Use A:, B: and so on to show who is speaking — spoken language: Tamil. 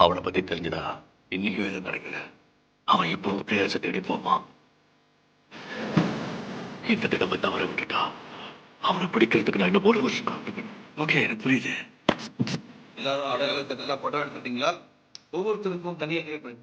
A: அவனை பத்தி தெரிஞ்சுதா இன்னைக்கு எதுவும் கிடைக்கல. அவன் இப்போ பிளேயர்ஸை தேடி போவான். இந்த தடவை தவற விட்டுட்டா அவனை பிடிக்கிறதுக்கு நான் இன்னும் 1 வருஷம் காத்துக்கணும். ஓகே, எனக்கு புரியுது.
B: எல்லாரும் அடையாளத்தை நல்லா படம் எடுத்துட்டீங்களா? ஒவ்வொருத்தருக்கும் தனியாக கேட்பேன்.